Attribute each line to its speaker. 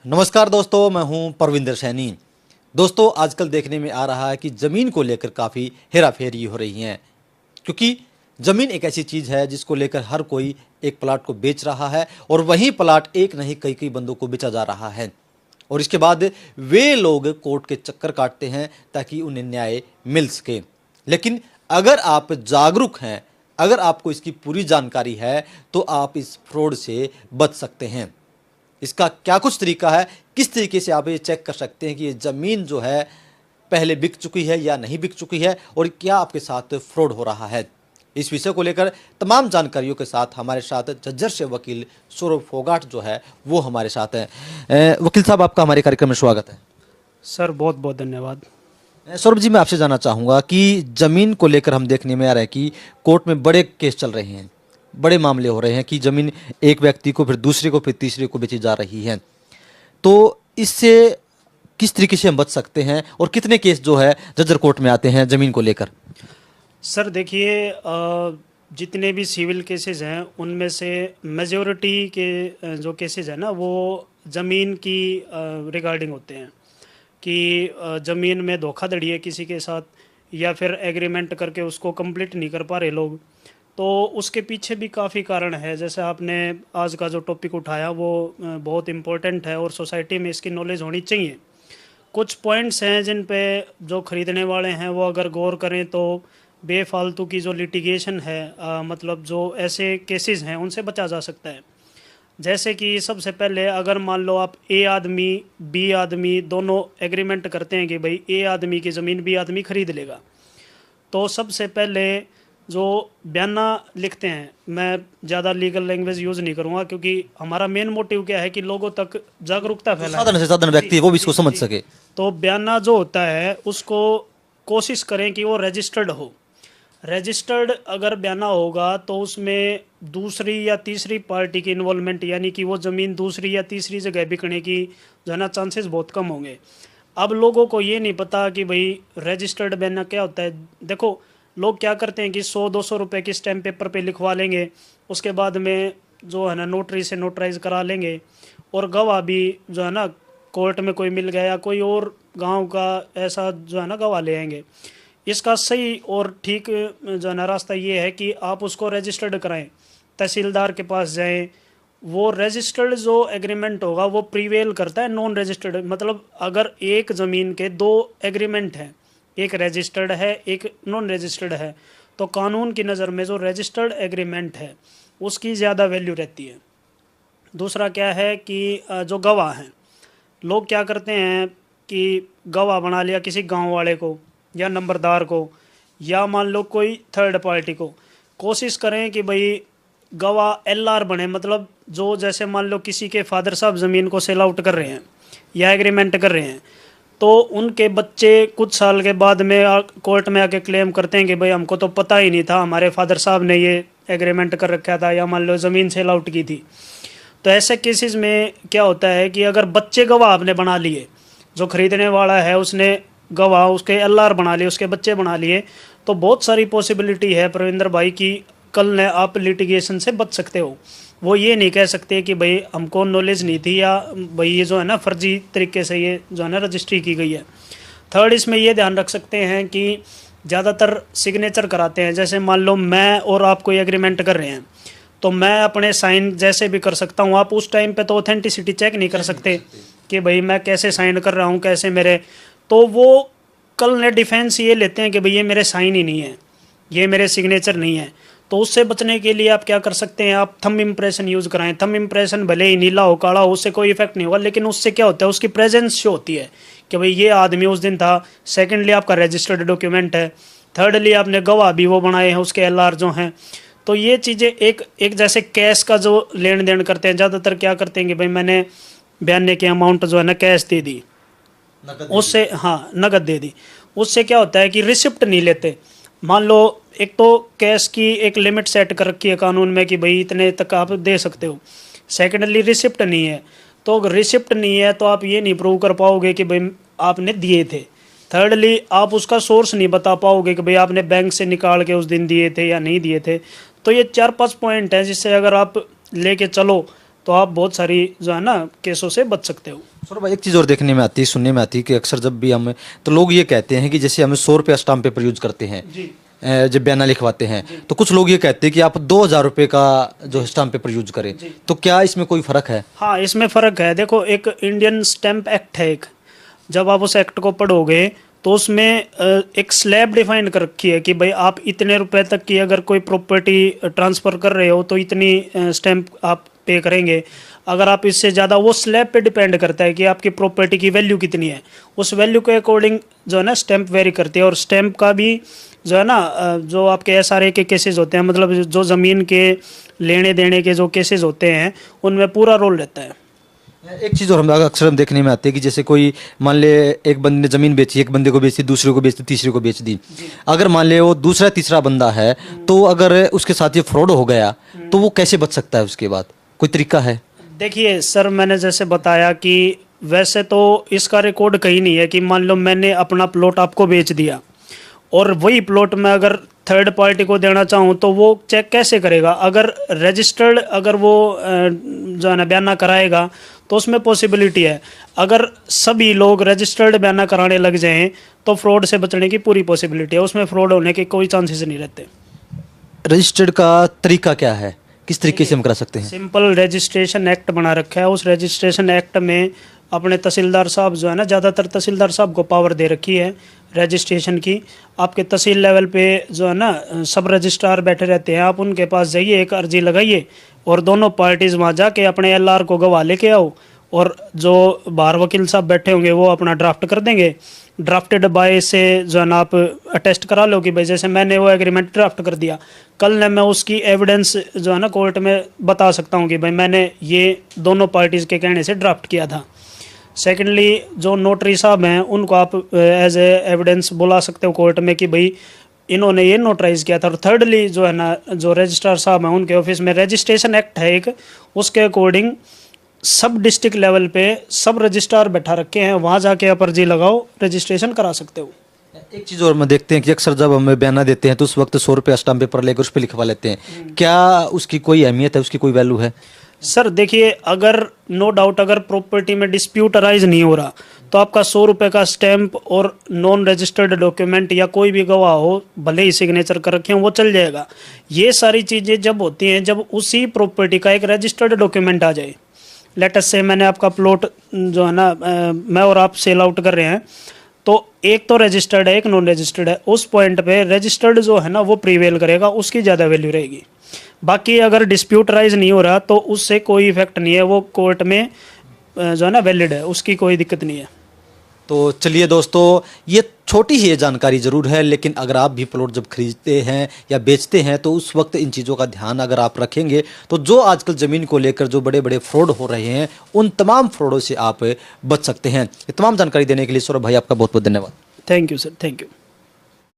Speaker 1: नमस्कार दोस्तों, मैं हूं परविंदर सैनी। दोस्तों, आजकल देखने में आ रहा है कि ज़मीन को लेकर काफ़ी हेराफेरी हो रही है, क्योंकि ज़मीन एक ऐसी चीज़ है जिसको लेकर हर कोई एक प्लाट को बेच रहा है और वही प्लाट एक नहीं कई कई बंदों को बेचा जा रहा है। और इसके बाद वे लोग कोर्ट के चक्कर काटते हैं ताकि उन्हें न्याय मिल सके। लेकिन अगर आप जागरूक हैं, अगर आपको इसकी पूरी जानकारी है, तो आप इस फ्रॉड से बच सकते हैं। इसका क्या कुछ तरीका है, किस तरीके से आप ये चेक कर सकते हैं कि ये ज़मीन जो है पहले बिक चुकी है या नहीं बिक चुकी है और क्या आपके साथ फ्रॉड हो रहा है। इस विषय को लेकर तमाम जानकारियों के साथ हमारे साथ झज्जर से वकील सौरभ फोगाट जो है वो हमारे साथ हैं। वकील साहब, आपका हमारे कार्यक्रम में स्वागत है।
Speaker 2: सर बहुत बहुत धन्यवाद।
Speaker 1: सौरभ जी, मैं आपसे जानना चाहूँगा कि ज़मीन को लेकर हम देखने में आ रहा है कि कोर्ट में बड़े केस चल रहे हैं, बड़े मामले हो रहे हैं कि ज़मीन एक व्यक्ति को फिर दूसरे को फिर तीसरे को बेची जा रही है। तो इससे किस तरीके से हम बच सकते हैं और कितने केस जो है जज्जर कोर्ट में आते हैं ज़मीन को लेकर?
Speaker 2: सर देखिए, जितने भी सिविल केसेस हैं उनमें से मेजॉरिटी के जो केसेस हैं ना वो ज़मीन की रिगार्डिंग होते हैं कि ज़मीन में धोखाधड़ी है किसी के साथ, या फिर एग्रीमेंट करके उसको कंप्लीट नहीं कर पा रहे लोग। तो उसके पीछे भी काफ़ी कारण है। जैसे आपने आज का जो टॉपिक उठाया वो बहुत इम्पोर्टेंट है और सोसाइटी में इसकी नॉलेज होनी चाहिए। कुछ पॉइंट्स हैं जिन पे जो ख़रीदने वाले हैं वो अगर गौर करें तो बेफालतू की जो लिटिगेशन है, मतलब जो ऐसे केसेस हैं उनसे बचा जा सकता है। जैसे कि सबसे पहले अगर मान लो आप ए आदमी बी आदमी दोनों एग्रीमेंट करते हैं कि भाई ए आदमी की ज़मीन बी आदमी ख़रीद लेगा, तो सबसे पहले जो बयाना लिखते हैं, मैं ज़्यादा लीगल लैंग्वेज यूज़ नहीं करूँगा क्योंकि हमारा मेन मोटिव क्या है कि लोगों तक जागरूकता फैलाना।
Speaker 1: साधारण से साधारण व्यक्ति है वो भी इसको समझ सके।
Speaker 2: तो बयाना जो होता है उसको कोशिश करें कि वो रजिस्टर्ड हो। रजिस्टर्ड अगर बयाना होगा तो उसमें दूसरी या तीसरी पार्टी की इन्वॉल्वमेंट, यानी कि वो ज़मीन दूसरी या तीसरी जगह बिकने की जो है ना चांसेस बहुत कम होंगे। अब लोगों को ये नहीं पता कि भाई रजिस्टर्ड बयाना क्या होता है। देखो, लोग क्या करते हैं कि 100-200 रुपये की स्टैम्प पेपर पे लिखवा लेंगे, उसके बाद में जो है ना नोटरी से नोटराइज करा लेंगे, और गवाह भी जो है ना कोर्ट में कोई मिल गया या कोई और गांव का ऐसा जो है ना गवाह ले आएंगे। इसका सही और ठीक जो है ना रास्ता ये है कि आप उसको रजिस्टर्ड कराएं, तहसीलदार के पास जाएं। वो रजिस्टर्ड जो एग्रीमेंट होगा वो प्रीवेल करता है नॉन रजिस्टर्ड। मतलब अगर एक ज़मीन के दो एग्रीमेंट हैं, एक रजिस्टर्ड है एक नॉन रजिस्टर्ड है, तो कानून की नज़र में जो रजिस्टर्ड एग्रीमेंट है उसकी ज़्यादा वैल्यू रहती है। दूसरा क्या है कि जो गवाह हैं, लोग क्या करते हैं कि गवाह बना लिया किसी गांव वाले को या नंबरदार को, या मान लो कोई थर्ड पार्टी को। कोशिश करें कि भाई गवाह एलआर बने, मतलब जो जैसे मान लो किसी के फादर साहब ज़मीन को सेल आउट कर रहे हैं या एग्रीमेंट कर रहे हैं, तो उनके बच्चे कुछ साल के बाद में कोर्ट में आके क्लेम करते हैं कि भाई हमको तो पता ही नहीं था, हमारे फादर साहब ने ये एग्रीमेंट कर रखा था, या मान लो ज़मीन सेल आउट की थी। तो ऐसे केसेस में क्या होता है कि अगर बच्चे गवाह आपने बना लिए, जो खरीदने वाला है उसने गवाह उसके एलआर बना लिए, उसके बच्चे बना लिए, तो बहुत सारी पॉसिबिलिटी है प्रविंदर भाई की कल ने आप लिटिगेशन से बच सकते हो। वो ये नहीं कह सकते कि भाई हमको नॉलेज नहीं थी, या भाई ये जो है ना फर्जी तरीके से ये जो है ना रजिस्ट्री की गई है। थर्ड, इसमें ये ध्यान रख सकते हैं कि ज़्यादातर सिग्नेचर कराते हैं। जैसे मान लो मैं और आप कोई एग्रीमेंट कर रहे हैं, तो मैं अपने साइन जैसे भी कर सकता हूँ, आप उस टाइम पे तो ऑथेंटिसिटी चेक नहीं कर सकते कि भाई मैं कैसे साइन कर रहा हूँ, कैसे मेरे, तो वो कल ने डिफेंस ये लेते हैं कि भाई ये मेरे साइन ही नहीं है, ये मेरे सिग्नेचर नहीं है। तो उससे बचने के लिए आप क्या कर सकते हैं, आप थंब इम्प्रेशन यूज़ कराएं। थंब इम्प्रेशन भले ही नीला हो काला हो उससे कोई इफेक्ट नहीं होगा, लेकिन उससे क्या होता है उसकी प्रेजेंस शो होती है कि भाई ये आदमी उस दिन था। सेकेंडली आपका रजिस्टर्ड डॉक्यूमेंट है। थर्डली आपने गवाह भी वो बनाए हैं, उसके एलआर जो हैं। तो ये चीज़ें एक जैसे कैश का जो लेन देन करते हैं, ज़्यादातर क्या करते हैं कि भाई मैंने बयाने की अमाउंट जो है ना कैश दे दी, उससे हाँ नगद दे दी। उससे क्या होता है कि रिसिप्ट नहीं लेते। मान लो एक तो कैश की एक लिमिट सेट कर रखी है कानून में कि भाई इतने तक आप दे सकते हो। सेकेंडली रिसिप्ट नहीं है, तो अगर रिसिप्ट नहीं है तो आप ये नहीं प्रूव कर पाओगे कि भाई आपने दिए थे। थर्डली आप उसका सोर्स नहीं बता पाओगे कि भाई आपने बैंक से निकाल के उस दिन दिए थे या नहीं दिए थे। तो ये 4-5 पॉइंट हैं जिससे अगर आप लेके चलो तो आप बहुत सारी जो है ना केसों से बच सकते हो।
Speaker 1: सौरभ भाई, एक चीज़ और देखने में आती है, सुनने में आती है कि अक्सर जब भी हम तो लोग ये कहते हैं कि जैसे हमें 100 रुपया स्टाम्प पेपर यूज करते हैं
Speaker 2: जी
Speaker 1: जब बयाना लिखवाते हैं, तो कुछ लोग ये कहते हैं कि आप 2000 रुपये का जो स्टाम्प पेपर यूज करें, तो क्या इसमें कोई फर्क है?
Speaker 2: हाँ, इसमें फ़र्क है। देखो, एक इंडियन स्टैम्प एक्ट है एक, जब आप उस एक्ट को पढ़ोगे तो उसमें एक स्लैब डिफाइन कर रखी है कि भाई आप इतने रुपए तक की अगर कोई प्रॉपर्टी ट्रांसफ़र कर रहे हो तो इतनी स्टैम्प आप पे करेंगे। अगर आप इससे ज़्यादा, वो स्लैब पे डिपेंड करता है कि आपकी प्रॉपर्टी की वैल्यू कितनी है, उस वैल्यू के अकॉर्डिंग जो है ना स्टैम्प वेरी करती है। और स्टैम्प का भी जो है ना जो आपके एसआरए के केसेस होते हैं, मतलब जो ज़मीन के लेने देने के जो केसेस होते हैं, उनमें पूरा रोल रहता है।
Speaker 1: एक चीज़ और हम अक्सर हम देखने में आती है कि जैसे कोई मान ले एक बंदे ने ज़मीन बेची, एक बंदे को बेच दी, दूसरे को बेच दी, तीसरे को बेच दी, अगर मान ले वो दूसरा तीसरा बंदा है, तो अगर उसके साथ ये फ्रॉड हो गया तो वो कैसे बच सकता है? उसके बाद कोई तरीका है?
Speaker 2: देखिए सर, मैंने जैसे बताया कि वैसे तो इसका रिकॉर्ड कहीं नहीं है कि मान लो मैंने अपना प्लॉट आपको बेच दिया और वही प्लॉट मैं अगर थर्ड पार्टी को देना चाहूँ तो वो चेक कैसे करेगा? अगर रजिस्टर्ड, अगर वो जो है ना बयाना कराएगा तो उसमें पॉसिबिलिटी है। अगर सभी लोग रजिस्टर्ड बयाना कराने लग जाएं तो फ्रॉड से बचने की पूरी पॉसिबिलिटी है, उसमें फ्रॉड होने के कोई चांसेस नहीं रहते।
Speaker 1: रजिस्टर्ड का तरीका क्या है, किस तरीके से हम करा सकते हैं?
Speaker 2: सिंपल रजिस्ट्रेशन एक्ट बना रखा है, उस रजिस्ट्रेशन एक्ट में अपने तहसीलदार साहब जो है ना, ज़्यादातर तहसीलदार साहब को पावर दे रखी है रजिस्ट्रेशन की। आपके तहसील लेवल पे जो है ना सब रजिस्ट्रार बैठे रहते हैं, आप उनके पास जाइए, एक अर्जी लगाइए और दोनों पार्टीज़ वहाँ जाके अपने एलआर को गवाह लेके आओ, और जो बाहर वकील साहब बैठे होंगे वो अपना ड्राफ्ट कर देंगे। ड्राफ्टेड बाय से जो है ना आप अटेस्ट करा लो कि भाई जैसे मैंने वो एग्रीमेंट ड्राफ्ट कर दिया, कल ने मैं उसकी एविडेंस जो है ना कोर्ट में बता सकता हूँ कि भाई मैंने ये दोनों पार्टीज़ के कहने से ड्राफ्ट किया था। सेकेंडली, जो नोटरी साहब हैं उनको आप एज ए एविडेंस बुला सकते हो कोर्ट में कि भाई इन्होंने ये नोटराइज किया था। और थर्डली जो है ना, जो रजिस्ट्रार साहब हैं उनके ऑफिस में रजिस्ट्रेशन एक्ट है एक, उसके अकॉर्डिंग सब डिस्ट्रिक्ट लेवल पे सब रजिस्ट्रार बैठा रखे हैं, वहाँ जाके आप अर्जी लगाओ, रजिस्ट्रेशन करा सकते हो।
Speaker 1: एक चीज़ और मैं देखते हैं कि अक्सर जब हमें बयाना देते हैं तो उस वक्त 100 रुपया स्टाम्प पेपर लेकर उस पर लिखवा लेते हैं, क्या उसकी कोई अहमियत है, उसकी कोई वैल्यू है?
Speaker 2: सर देखिए, अगर नो डाउट अगर प्रॉपर्टी में डिस्प्यूट अराइज नहीं हो रहा तो आपका 100 रुपये का स्टैंप और नॉन रजिस्टर्ड डॉक्यूमेंट या कोई भी गवाह हो, भले ही सिग्नेचर कर रखे हों, वो चल जाएगा। ये सारी चीज़ें जब होती हैं जब उसी प्रॉपर्टी का एक रजिस्टर्ड डॉक्यूमेंट आ जाए। लेट अस से मैंने आपका प्लॉट जो है ना मैं और आप सेल आउट कर रहे हैं, तो एक तो रजिस्टर्ड है, एक नॉन रजिस्टर्ड है, उस पॉइंट पे रजिस्टर्ड जो है ना वो प्रीवेल करेगा, उसकी ज़्यादा वैल्यू रहेगी। बाकी अगर डिस्प्यूट राइज नहीं हो रहा तो उससे कोई इफेक्ट नहीं है, वो कोर्ट में जो है ना वैलिड है, उसकी कोई दिक्कत नहीं है।
Speaker 1: तो चलिए दोस्तों, ये छोटी ही ये जानकारी ज़रूर है, लेकिन अगर आप भी प्लॉट जब खरीदते हैं या बेचते हैं तो उस वक्त इन चीज़ों का ध्यान अगर आप रखेंगे तो जो आजकल ज़मीन को लेकर जो बड़े बड़े फ्रॉड हो रहे हैं उन तमाम फ्रॉडों से आप बच सकते हैं। ये तमाम जानकारी देने के लिए सौरभ भाई आपका बहुत बहुत धन्यवाद।
Speaker 2: Thank you sir, thank you.